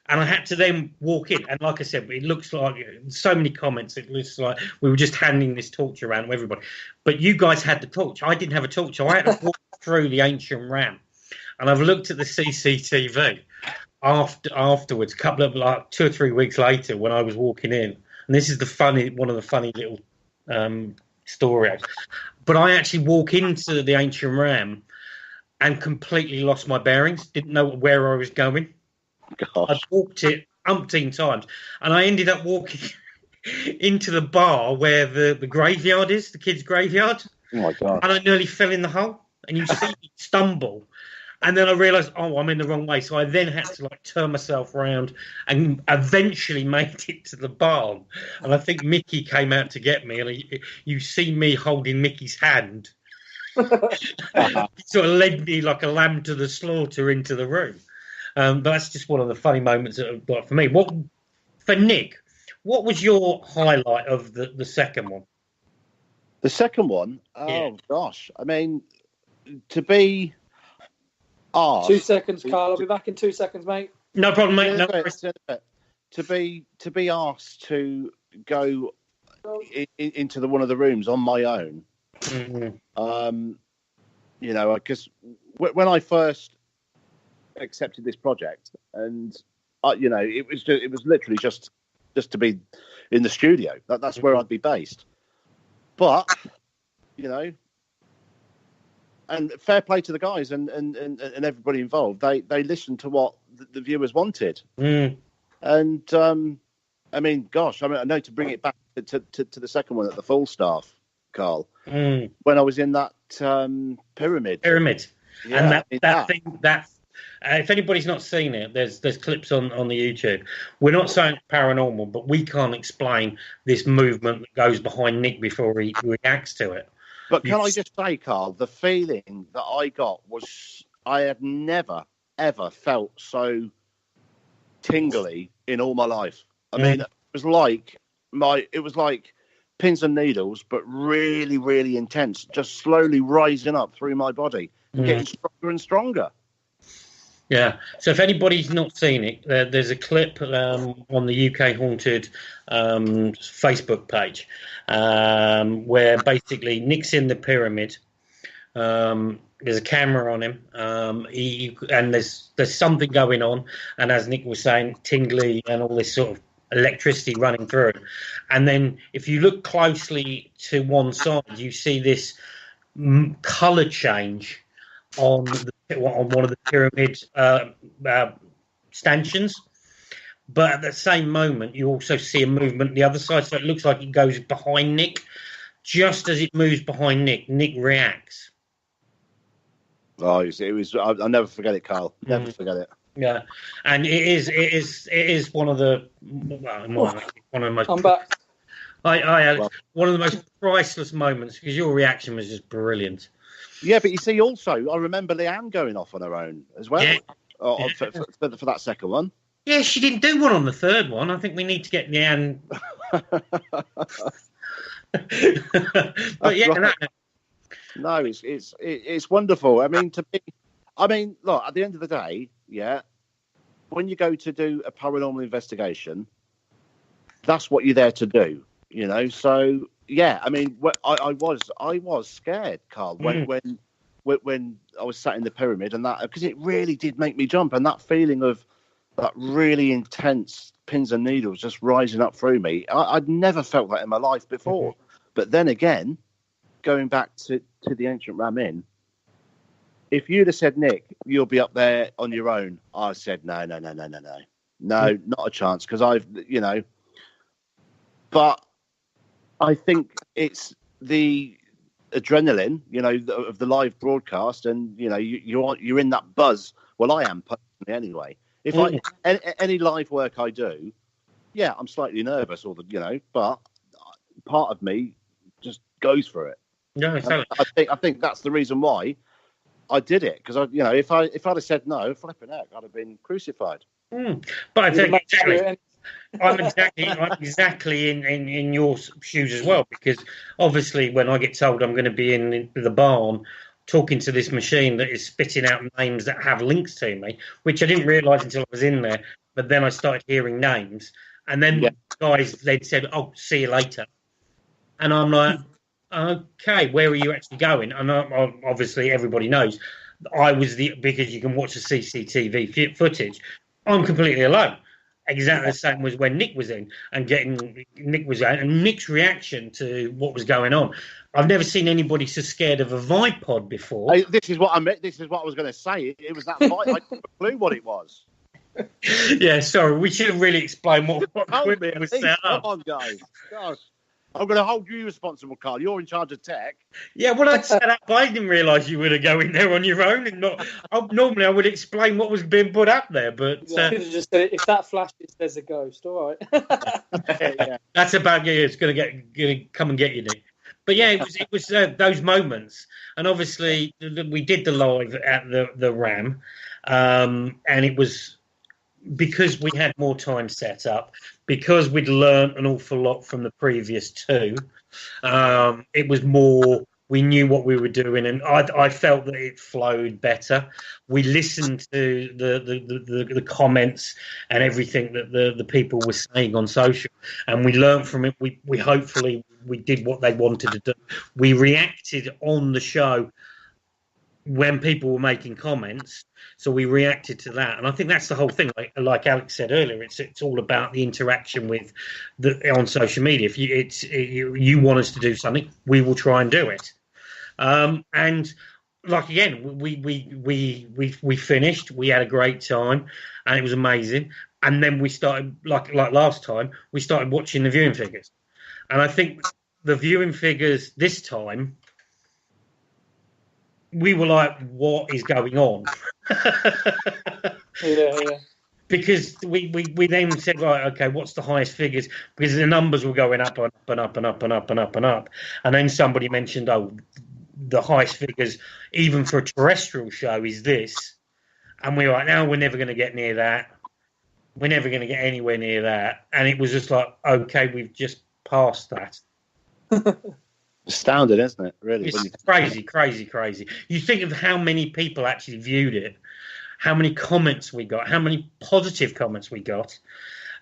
And I had to then walk in. And like I said, it looks like, so many comments, it looks like we were just handing this torch around to everybody. But you guys had the torch. I didn't have a torch, so I had to walk through the ancient ram. And I've looked at the CCTV afterwards, a couple of 2 or 3 weeks later when I was walking in. And this is one of the funny little stories. But I actually walk into the ancient ram and completely lost my bearings, didn't know where I was going. Gosh. I'd walked it umpteen times, and I ended up walking into the bar where the graveyard is, the kids' graveyard. Oh, my God. And I nearly fell in the hole. And you see me stumble. And then I realised, I'm in the wrong way. So I then had to like turn myself around and eventually made it to the barn. And I think Mickey came out to get me. And you see me holding Mickey's hand. He sort of led me like a lamb to the slaughter into the room. But that's just one of the funny moments that I've got for me. For Nick, what was your highlight of the second one? The second one? Gosh. I mean, to be asked... 2 seconds, Carl. I'll be back in 2 seconds, mate. No problem, mate. To be asked to go into one of the rooms on my own, mm-hmm. Because when I first accepted this project, and it was literally just to be in the studio. That's where I'd be based. But and fair play to the guys and everybody involved. They listened to what the viewers wanted. And I mean, gosh, I know to bring it back to the second one at the Falstaff, Carl. When I was in that pyramid, yeah, and that thing that. If anybody's not seen it, there's clips on the YouTube. We're not saying it's paranormal, but we can't explain this movement that goes behind Nick before he reacts to it. But can I just say, Carl, the feeling that I got was I had never, ever felt so tingly in all my life. I mean, it was like pins and needles, but really, really intense, just slowly rising up through my body, getting stronger and stronger. Yeah. So if anybody's not seen it, there's a clip on the UK Haunted Facebook page where basically Nick's in the pyramid. There's a camera on him, and there's something going on. And as Nick was saying, tingly and all this sort of electricity running through. And then if you look closely to one side, you see this colour change on one of the pyramid stanchions, but at the same moment you also see a movement the other side, so it looks like it goes behind Nick. Just as it moves behind Nick reacts. Oh, it was. I'll never forget it, Carl. Never forget it. Yeah, and it is one of the one of the most. I'm back. One of the most priceless moments, because your reaction was just brilliant. Yeah, but you see, also, I remember Leanne going off on her own as well for that second one. Yeah, she didn't do one on the third one. I think we need to get Leanne. But yeah, right. No, it's wonderful. I mean, look, at the end of the day, yeah, when you go to do a paranormal investigation, that's what you're there to do, So yeah, I mean, I was scared, Carl, when I was sat in the pyramid, and that, because it really did make me jump, and that feeling of that really intense pins and needles just rising up through me. I'd never felt that in my life before. But then again, going back to the ancient Ram Inn, if you'd have said, Nick, you'll be up there on your own, I said, no, not a chance, because but I think it's the adrenaline, of the live broadcast, and you're in that buzz. Well, I am personally anyway. If any live work I do, yeah, I'm slightly nervous, but part of me just goes for it. Yeah, I think that's the reason why I did it, because if I'd have said no, flipping heck, I'd have been crucified. But I think I'm exactly in your shoes as well, because obviously when I get told I'm going to be in the barn talking to this machine that is spitting out names that have links to me, which I didn't realise until I was in there, but then I started hearing names, and then guys then said, "Oh, see you later," and I'm like, "Okay, where are you actually going?" And obviously everybody knows I was because you can watch the CCTV footage. I'm completely alone. Exactly the same as when Nick was in and Nick was out, and Nick's reaction to what was going on. I've never seen anybody so scared of a Vibe pod before. This is what I meant. This is what I was going to say. It was that Vibe. I didn't have a clue what it was. Yeah, sorry. We should have really explained what was set up. Come on, guys. Gosh. I'm going to hold you responsible, Carl. You're in charge of tech. Yeah, well, I'd set up. I didn't realise you were going to go in there on your own, and normally I would explain what was being put up there. But I could have just said, if that flashes, there's a ghost. All right. Yeah. That's about you. It's going to come and get you, Nick. But yeah, it was those moments, and obviously we did the live at the Ram, and it was because we had more time set up, because we'd learned an awful lot from the previous two. It was more, we knew what we were doing, and I felt that it flowed better. We listened to the comments and everything that the people were saying on social, and we learned from it. We hopefully we did what they wanted to do. We reacted on the show when people were making comments, so we reacted to that, and I think that's the whole thing. Like Alex said earlier, it's all about the interaction with on social media. If you want us to do something, we will try and do it. And like again, we finished. We had a great time, and it was amazing. And then we started like last time. We started watching the viewing figures, and I think the viewing figures this time, we were like, what is going on? Yeah. Because we then said, right, okay, what's the highest figures? Because the numbers were going up and up and up and up and up and up and up. And then somebody mentioned, the highest figures, even for a terrestrial show, is this. And we were like, no, we're never going to get near that. We're never going to get anywhere near that. And it was just like, okay, we've just passed that. Astounding, isn't it? Really, it's crazy. You think of how many people actually viewed it, how many comments we got, how many positive comments we got.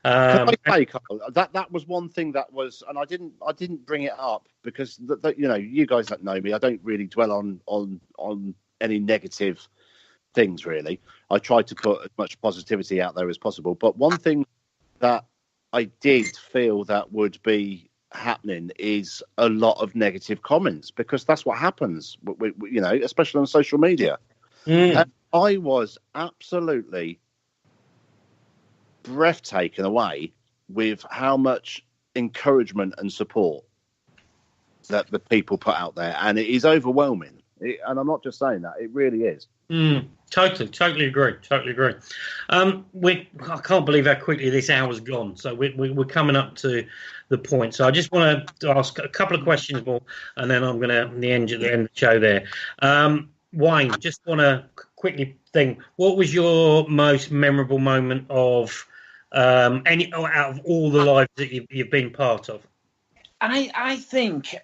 Can I say, Carl, that was one thing that was, and I didn't bring it up because you guys that know me, I don't really dwell on any negative things. Really, I try to put as much positivity out there as possible. But one thing that I did feel that would be happening is a lot of negative comments, because that's what happens, especially on social media. And I was absolutely breathtaken away with how much encouragement and support that the people put out there, and it is overwhelming. And I'm not just saying that, it really is. Totally agree. I can't believe how quickly this hour's gone. So we're coming up to the point. So I just want to ask a couple of questions more, and then I'm going to end the show there. Wayne, just want to quickly think, what was your most memorable moment of out of all the lives that you've been part of? I think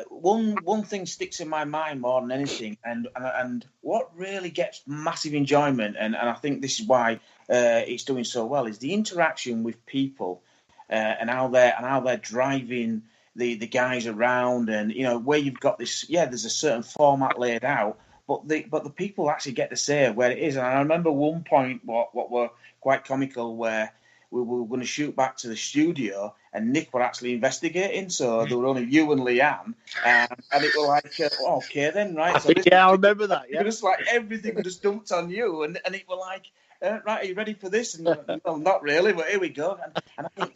one thing sticks in my mind more than anything, and what really gets massive enjoyment, and I think this is why it's doing so well, is the interaction with people, and how they're driving the guys around, and where you've got this. Yeah, there's a certain format laid out, but the people actually get to say where it is. And I remember one point what were quite comical, where we were going to shoot back to the studio, and Nick were actually investigating, so there were only you and Leanne, and it was like, okay then, right? So I remember that. Yeah, just like everything was just dumped on you, and it was like, right, are you ready for this? And well, not really, but here we go. And I think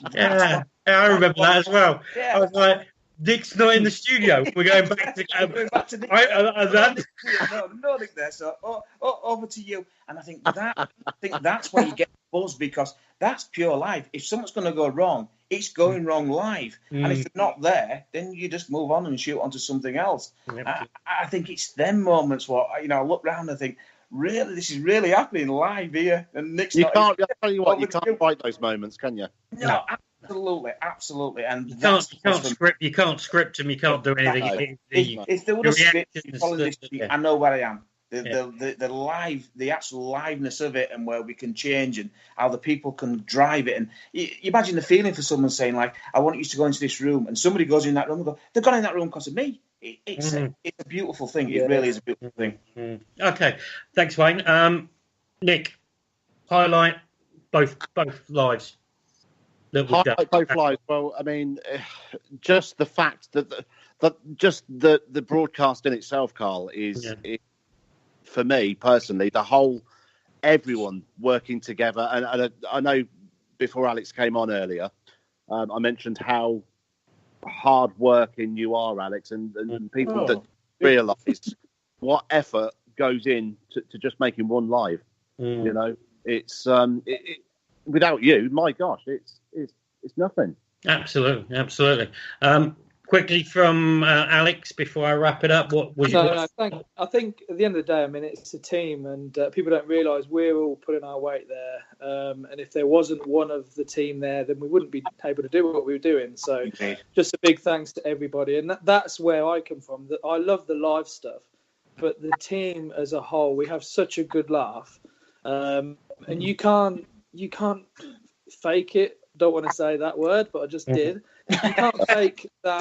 I remember that as well. Yeah. I was like, Nick's not in the studio. We're going back to Nick. No Nick there. So over to you. And I think that's where you get buzz, because that's pure live. If something's going to go wrong, it's going wrong live. And if they're not there, then you just move on and shoot onto something else. I think it's them moments where I look round and think, really, this is really happening live here. And Nick's I'll tell you what, you can't fight those moments, can you? No. Absolutely, and you can't script them. You can't do anything. If there was a script, I know where I am. The actual liveness of it, and where we can change, and how the people can drive it. And you imagine the feeling for someone saying, like, I want you to go into this room, and somebody goes in that room and go, they've gone in that room because of me. It's a beautiful thing. It really is a beautiful thing. Okay, thanks, Wayne. Nick, highlight both lives. Highlight both lives. Well, I mean, just the fact that the broadcast in itself, Carl, is for me personally, the whole everyone working together. And I know before Alex came on earlier, I mentioned how hard working you are, Alex, and people that realise what effort goes in to just making one live. You know, it's without you, my gosh, it's nothing. Absolutely. Quickly from Alex before I wrap it up. What was I think at the end of the day, I mean, it's a team, and people don't realise we're all putting our weight there. And if there wasn't one of the team there, then we wouldn't be able to do what we were doing. So, just a big thanks to everybody, and that's where I come from. That I love the live stuff, but the team as a whole, we have such a good laugh, and you can't fake it. Don't want to say that word, but I just did. You can't fake that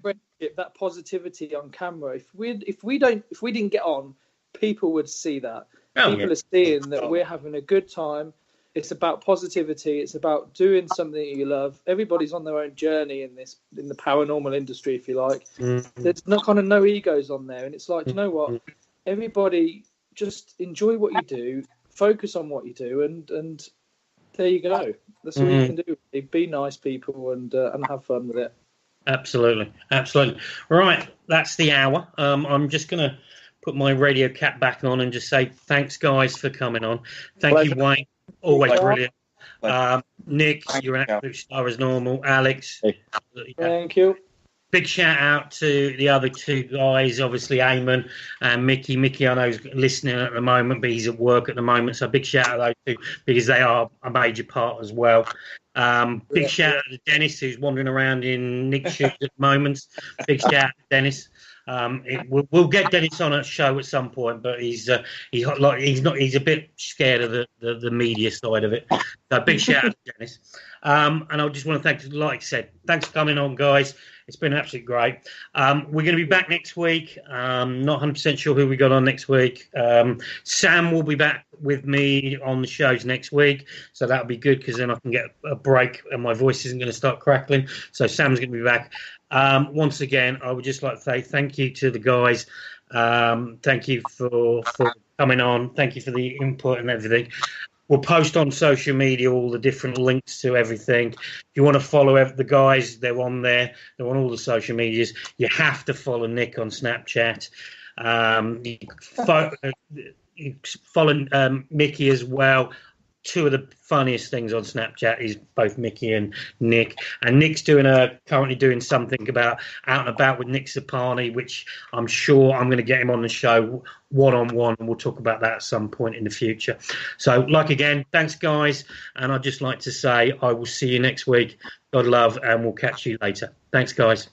friendship, that positivity on camera. If we didn't get on, people would see that. People are seeing that we're having a good time. It's about positivity. It's about doing something that you love. Everybody's on their own journey in the paranormal industry, if you like. There's no egos on there, and it's like, you know what? Everybody just enjoy what you do, focus on what you do, and there you go. That's all you can do. Be nice people and have fun with it. Absolutely. Right, that's the hour. I'm just going to put my radio cap back on and just say thanks, guys, for coming on. Thank you, Wayne. Always brilliant. Nick, you're an absolute star as normal. Alex. Thank you. Big shout out to the other two guys, obviously Eamon and Mickey. Mickey, I know, is listening at the moment, but he's at work at the moment. So big shout out to those two because they are a major part as well. Big shout out to Dennis, who's wandering around in Nick's shoes at the moment. Big shout out to Dennis. We'll get Dennis on a show at some point, but he's a bit scared of the media side of it. So big shout out to Dennis. And I just want to thank, like I said, thanks for coming on, guys. It's been absolutely great. We're going to be back next week. Not 100% sure who we got on next week. Sam will be back with me on the shows next week, so that'll be good because then I can get a break and my voice isn't going to start crackling. So Sam's going to be back. Once again, I would just like to say thank you to the guys. Thank you for coming on. Thank you for the input and everything. We'll post on social media all the different links to everything. If you want to follow the guys, they're on there. They're on all the social medias. You have to follow Nick on Snapchat. You follow Mickey as well. Two of the funniest things on Snapchat is both Mickey and Nick. And Nick's currently doing something about Out and About with Nick Sapani, which I'm sure I'm going to get him on the show one-on-one, and we'll talk about that at some point in the future. So, again, thanks, guys. And I'd just like to say I will see you next week. God love, and we'll catch you later. Thanks, guys.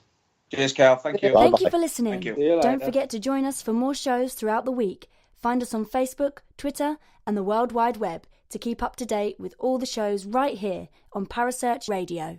Cheers, Cal. Thank you. Thank you for listening. Thank you. Don't forget to join us for more shows throughout the week. Find us on Facebook, Twitter, and the World Wide Web to keep up to date with all the shows right here on Parasearch Radio.